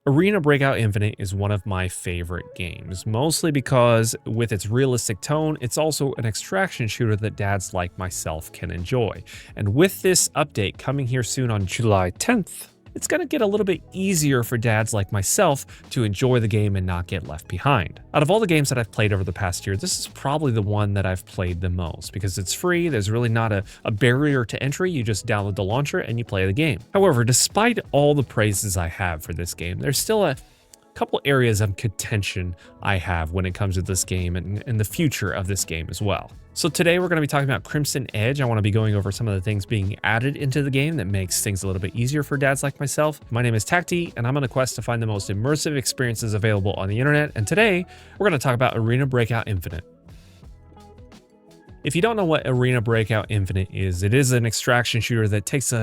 Arena Breakout Infinite is one of my favorite games, mostly because with its realistic tone, it's also an extraction shooter that dads like myself can enjoy. And with this update coming here soon on July 10th, it's going to get a little bit easier for dads like myself to enjoy the game and not get left behind. Out of all the games that I've played over the past year, this is probably the one that I've played the most because it's free. There's really not a barrier to entry. You just download the launcher and you play the game. However, despite all the praises I have for this game, there's still a couple areas of contention I have when it comes to this game and the future of this game as well. So today we're going to be talking about Crimson Edge. I want to be going over some of the things being added into the game that makes things a little bit easier for dads like myself. My name is Tacti, and I'm on a quest to find the most immersive experiences available on the internet. And today we're going to talk about Arena Breakout Infinite. If you don't know what Arena Breakout Infinite is, it is an extraction shooter that takes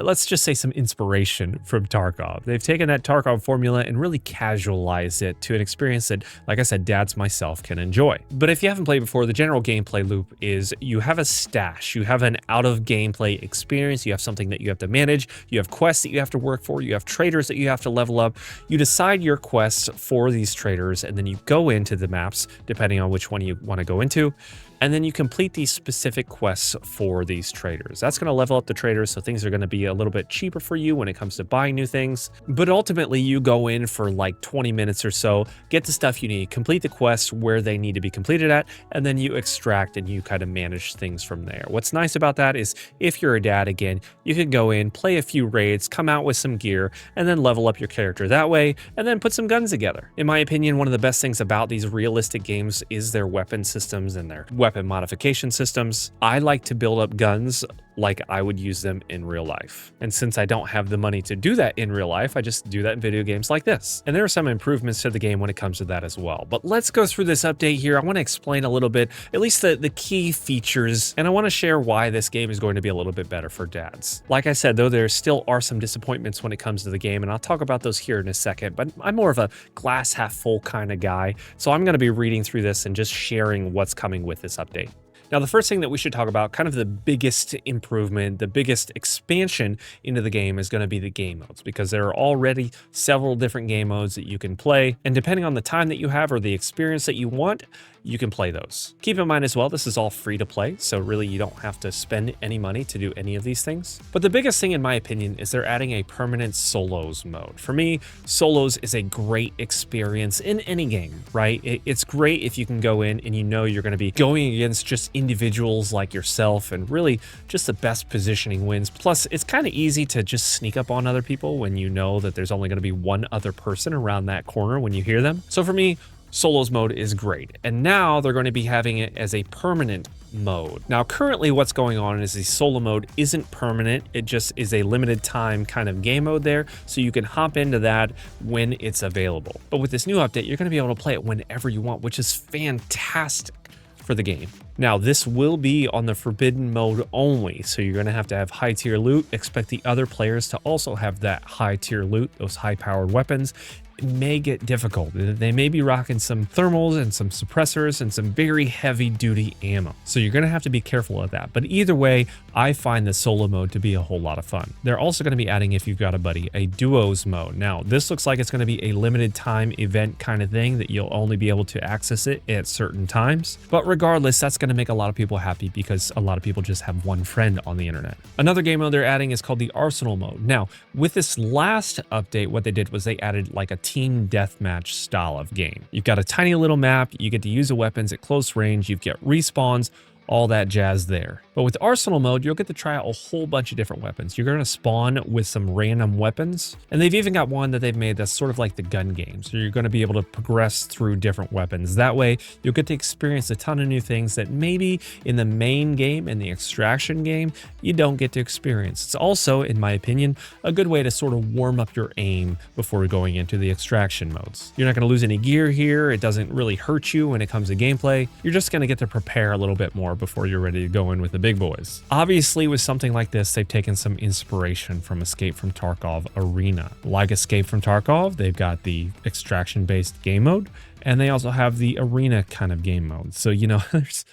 let's just say some inspiration from Tarkov. They've taken that Tarkov formula and really casualized it to an experience that, like I said, dads myself can enjoy. But if you haven't played before, the general gameplay loop is you have a stash, you have an out of gameplay experience, you have something that you have to manage, you have quests that you have to work for, you have traders that you have to level up. You decide your quests for these traders, and then you go into the maps, depending on which one you want to go into, and then you complete these specific quests for these traders. That's going to level up the traders, so things are going to be a little bit cheaper for you when it comes to buying new things. But ultimately, you go in for like 20 minutes or so, get the stuff you need, complete the quests where they need to be completed at, and then you extract and you kind of manage things from there. What's nice about that is if you're a dad, again, you can go in, play a few raids, come out with some gear, and then level up your character that way, and then put some guns together. In my opinion, one of the best things about these realistic games is their weapon systems and their weapon modification systems. I like to build up guns like I would use them in real life. And since I don't have the money to do that in real life, I just do that in video games like this. And there are some improvements to the game when it comes to that as well. But let's go through this update here. I want to explain a little bit, at least the key features, and I want to share why this game is going to be a little bit better for dads. Like I said, though, there still are some disappointments when it comes to the game, and I'll talk about those here in a second, but I'm more of a glass half full kind of guy. So I'm going to be reading through this and just sharing what's coming with this update. Now, the first thing that we should talk about, kind of the biggest improvement, the biggest expansion into the game is going to be the game modes, because there are already several different game modes that you can play, and depending on the time that you have or the experience that you want, you can play those. Keep in mind as well, this is all free to play, so really you don't have to spend any money to do any of these things. But the biggest thing in my opinion is they're adding a permanent solos mode. For me, solos is a great experience in any game, right? It's great if you can go in and you know you're going to be going against just individuals like yourself, and really just the best positioning wins. Plus, it's kind of easy to just sneak up on other people when you know that there's only going to be one other person around that corner when you hear them. So for me, solos mode is great, and now they're going to be having it as a permanent mode. Now currently what's going on is the solo mode isn't permanent, it just is a limited time kind of game mode there, so you can hop into that when it's available. But with this new update, you're going to be able to play it whenever you want, which is fantastic for the game. Now this will be on the forbidden mode only, so you're going to have high tier loot. Expect the other players to also have that high tier loot, those high powered weapons. It may get difficult. They may be rocking some thermals and some suppressors and some very heavy duty ammo. So you're going to have to be careful of that. But either way, I find the solo mode to be a whole lot of fun. They're also going to be adding, if you've got a buddy, a duos mode. Now this looks like it's going to be a limited time event kind of thing that you'll only be able to access it at certain times. But regardless, that's going to make a lot of people happy because a lot of people just have one friend on the internet. Another game mode they're adding is called the Arsenal mode. Now with this last update, what they did was they added like a team deathmatch style of game. You've got a tiny little map, you get to use the weapons at close range, you get respawns, all that jazz there. But with Arsenal mode, you'll get to try out a whole bunch of different weapons. You're going to spawn with some random weapons, and they've even got one that they've made that's sort of like the gun game. So you're going to be able to progress through different weapons. That way, you'll get to experience a ton of new things that maybe in the main game and the extraction game, you don't get to experience. It's also, in my opinion, a good way to sort of warm up your aim before going into the extraction modes. You're not going to lose any gear here. It doesn't really hurt you when it comes to gameplay. You're just going to get to prepare a little bit more before you're ready to go in with the big boys. Obviously, with something like this, they've taken some inspiration from Escape from Tarkov Arena. Like Escape from Tarkov, they've got the extraction-based game mode, and they also have the arena kind of game mode. So, you know, there's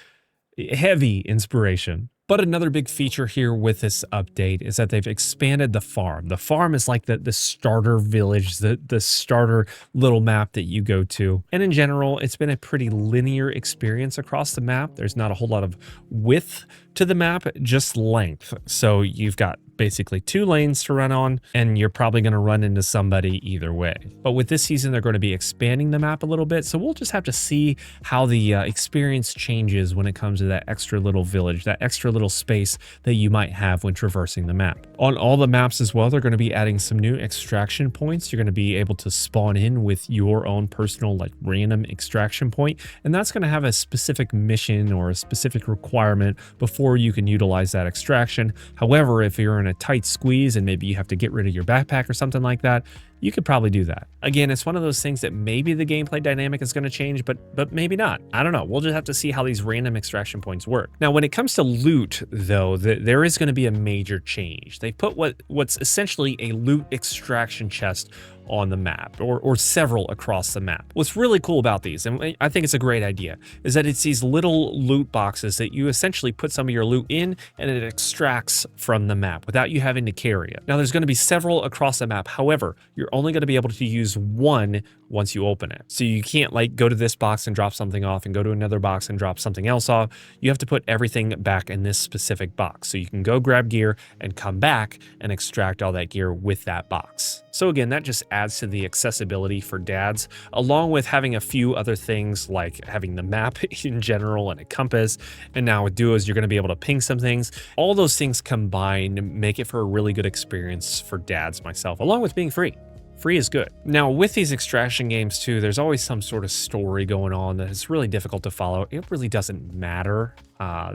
heavy inspiration But another big feature here with this update is that they've expanded the farm. The farm is like the starter village, the starter little map that you go to. And in general, it's been a pretty linear experience across the map. There's not a whole lot of width to the map, just length. So you've got basically 2 lanes to run on, and you're probably going to run into somebody either way. But with this season, they're going to be expanding the map a little bit, so we'll just have to see how the experience changes when it comes to that extra little village, that extra little space that you might have when traversing the map. On all the maps as well, they're going to be adding some new extraction points. You're going to be able to spawn in with your own personal, like, random extraction point, and that's going to have a specific mission or a specific requirement before you can utilize that extraction. However, if you're in a tight squeeze and maybe you have to get rid of your backpack or something like that, you could probably do that. Again, it's one of those things that maybe the gameplay dynamic is going to change, but maybe not. I don't know. We'll just have to see how these random extraction points work. Now, when it comes to loot, though, there is going to be a major change. They put what's essentially a loot extraction chest on the map, or several across the map. What's really cool about these, and I think it's a great idea, is that it's these little loot boxes that you essentially put some of your loot in and it extracts from the map without you having to carry it. Now, there's going to be several across the map. However, you're only going to be able to use one once you open it. So you can't like go to this box and drop something off and go to another box and drop something else off. You have to put everything back in this specific box. So you can go grab gear and come back and extract all that gear with that box. So again, that just adds to the accessibility for dads, along with having a few other things like having the map in general and a compass. And now with duos, you're going to be able to ping some things. All those things combined make it for a really good experience for dads, myself, along with being free. Free is good. Now, with these extraction games too, there's always some sort of story going on that is really difficult to follow. It really doesn't matter.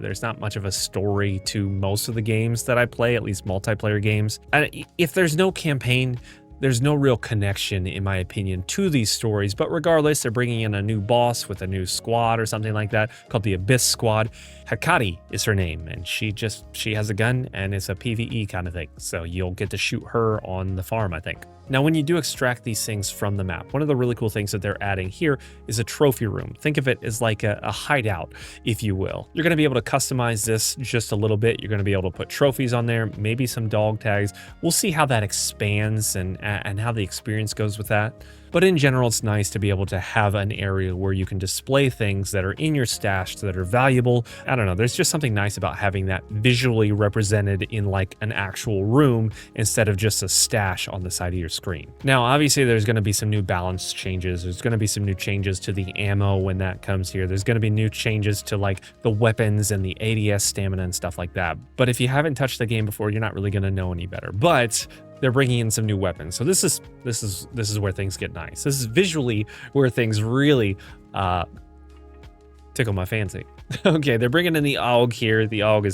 There's not much of a story to most of the games that I play, at least multiplayer games. And if there's no campaign, there's no real connection, in my opinion, to these stories. But regardless, they're bringing in a new boss with a new squad or something like that called the Abyss Squad. Hakari is her name, and she has a gun, and it's a PvE kind of thing. So you'll get to shoot her on the farm, I think. Now, when you do extract these things from the map, one of the really cool things that they're adding here is a trophy room. Think of it as like a hideout, if you will. You're going to be able to customize this just a little bit. You're going to be able to put trophies on there, maybe some dog tags. We'll see how that expands and how the experience goes with that. But in general, it's nice to be able to have an area where you can display things that are in your stash that are valuable. I don't know, there's just something nice about having that visually represented in like an actual room instead of just a stash on the side of your screen. Now, obviously, there's going to be some new balance changes. There's going to be some new changes to the ammo when that comes here. There's going to be new changes to like the weapons and the ADS stamina and stuff like that. But if you haven't touched the game before, you're not really going to know any better. But they're bringing in some new weapons. So this is where things get nice. This is visually where things really tickle my fancy. Okay, they're bringing in the AUG here. The AUG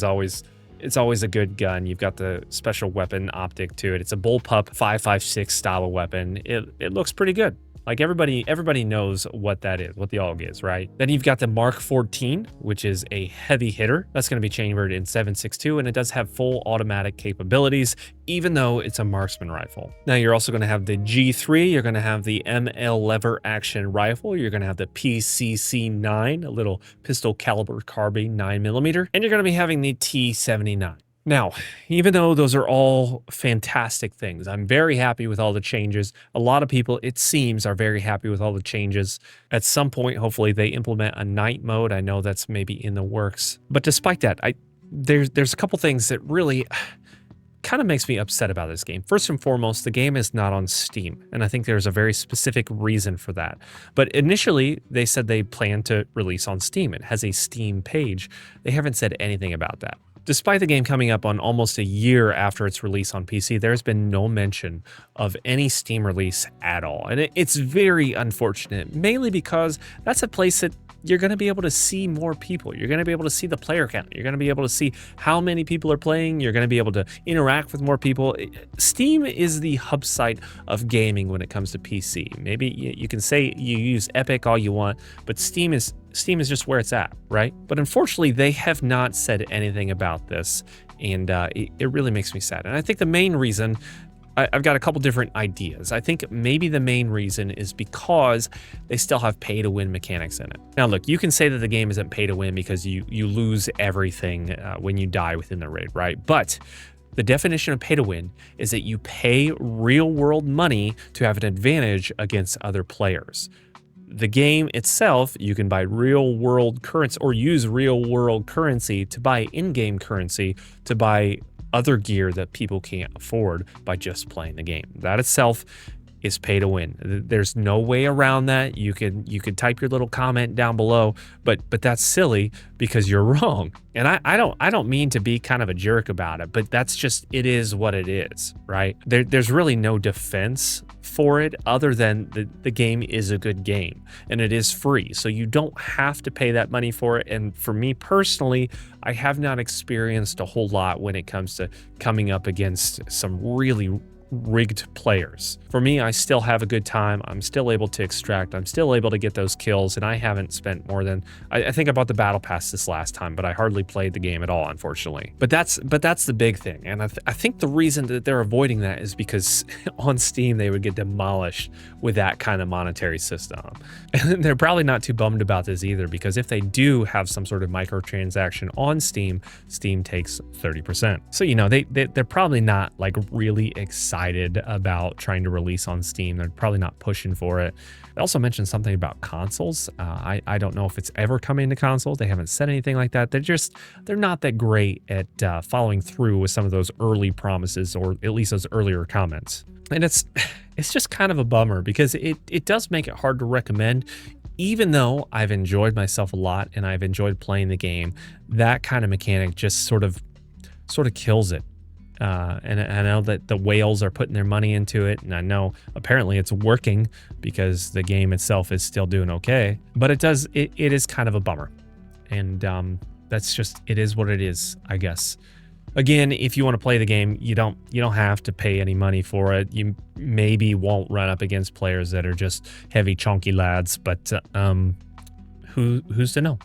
is always a good gun. You've got the special weapon optic to it. It's a bullpup 5.56 style of weapon. It looks pretty good. Like everybody knows what that is, what the AUG is, right? Then you've got the Mark 14, which is a heavy hitter. That's going to be chambered in 7.62, and it does have full automatic capabilities, even though it's a marksman rifle. Now you're also going to have the G3. You're going to have the ML lever action rifle. You're going to have the PCC9, a little pistol caliber carbine 9mm, and you're going to be having the T79. Now, even though those are all fantastic things, I'm very happy with all the changes. A lot of people, it seems, are very happy with all the changes. At some point, hopefully, they implement a night mode. I know that's maybe in the works. But despite that, there's a couple things that really kind of makes me upset about this game. First and foremost, the game is not on Steam, and I think there's a very specific reason for that. But initially, they said they plan to release on Steam. It has a Steam page. They haven't said anything about that. Despite the game coming up on almost a year after its release on PC, there's been no mention of any Steam release at all. And it's very unfortunate, mainly because that's a place that you're going to be able to see more people. You're going to be able to see the player count. You're going to be able to see how many people are playing. You're going to be able to interact with more people. Steam is the hub site of gaming when it comes to PC. Maybe you can say you use Epic all you want, but Steam is just where it's at, right? But unfortunately, they have not said anything about this, and it really makes me sad. And I think the main reason I've got a couple different ideas. I think maybe the main reason is because they still have pay to win mechanics in it. Now, look, you can say that the game isn't pay to win because you lose everything when you die within the raid, right? But the definition of pay to win is that you pay real world money to have an advantage against other players. The game itself, you can buy real world currency or use real world currency to buy in-game currency to buy other gear that people can't afford by just playing the game. That itself is pay to win. There's no way around that. You could type your little comment down below, but that's silly because you're wrong. And I don't mean to be kind of a jerk about it, but that's just, it is what it is, right? There's really no defense for it other than the game is a good game and it is free. So you don't have to pay that money for it. And for me personally, I have not experienced a whole lot when it comes to coming up against some really rigged players. For me, I still have a good time. I'm still able to extract. I'm still able to get those kills, and I haven't spent more than, I think I bought the battle pass this last time, but I hardly played the game at all, unfortunately. But that's the big thing, and I think the reason that they're avoiding that is because on Steam they would get demolished with that kind of monetary system. And they're probably not too bummed about this either, because if they do have some sort of microtransaction on Steam, Steam takes 30%. So, you know, they're probably not like really excited about trying to release on Steam. They're probably not pushing for it. They also mentioned something about consoles. I don't know if it's ever coming to consoles. They haven't said anything like that. They're not that great at following through with some of those early promises, or at least those earlier comments. And it's just kind of a bummer because it does make it hard to recommend. Even though I've enjoyed myself a lot and I've enjoyed playing the game, that kind of mechanic just sort of kills it. And I know that the whales are putting their money into it, and I know apparently it's working because the game itself is still doing okay, but it is kind of a bummer. And that's just, it is what it is, I guess. Again, if you want to play the game, you don't have to pay any money for it. You maybe won't run up against players that are just heavy chunky lads, but who's to know?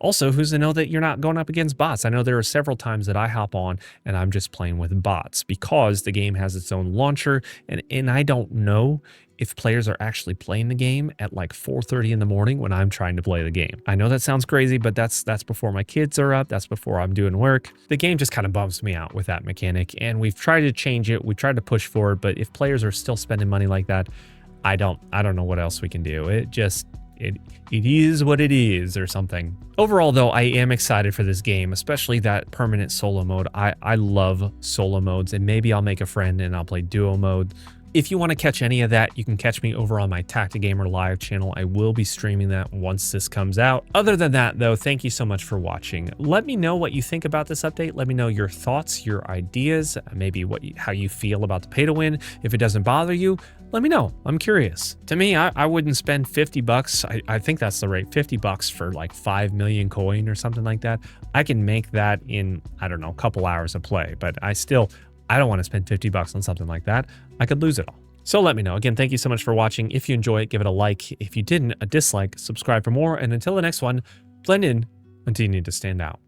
Also, who's to know that you're not going up against bots? I know there are several times that I hop on and I'm just playing with bots because the game has its own launcher, and I don't know if players are actually playing the game at like 4:30 in the morning when I'm trying to play the game. I know that sounds crazy, but that's before my kids are up. That's before I'm doing work. The game just kind of bums me out with that mechanic, and we've tried to change it. We tried to push for it, but if players are still spending money like that, I don't know what else we can do. It is what it is, or something. Overall, though, I am excited for this game, especially that permanent solo mode. I love solo modes, and maybe I'll make a friend and I'll play duo mode. If you want to catch any of that, you can catch me over on my Tactigamer Live channel. I will be streaming that once this comes out. Other than that, though, thank you so much for watching. Let me know what you think about this update. Let me know your thoughts, your ideas, maybe how you feel about the pay to win. If it doesn't bother you, let me know. I'm curious. To me, I wouldn't spend 50 bucks. I think that's the rate, 50 bucks for like 5 million coin or something like that. I can make that in, I don't know, a couple hours of play, but I don't want to spend 50 bucks on something like that. I could lose it all. So let me know. Again, thank you so much for watching. If you enjoy it, give it a like. If you didn't, a dislike. Subscribe for more. And until the next one, blend in until you need to stand out.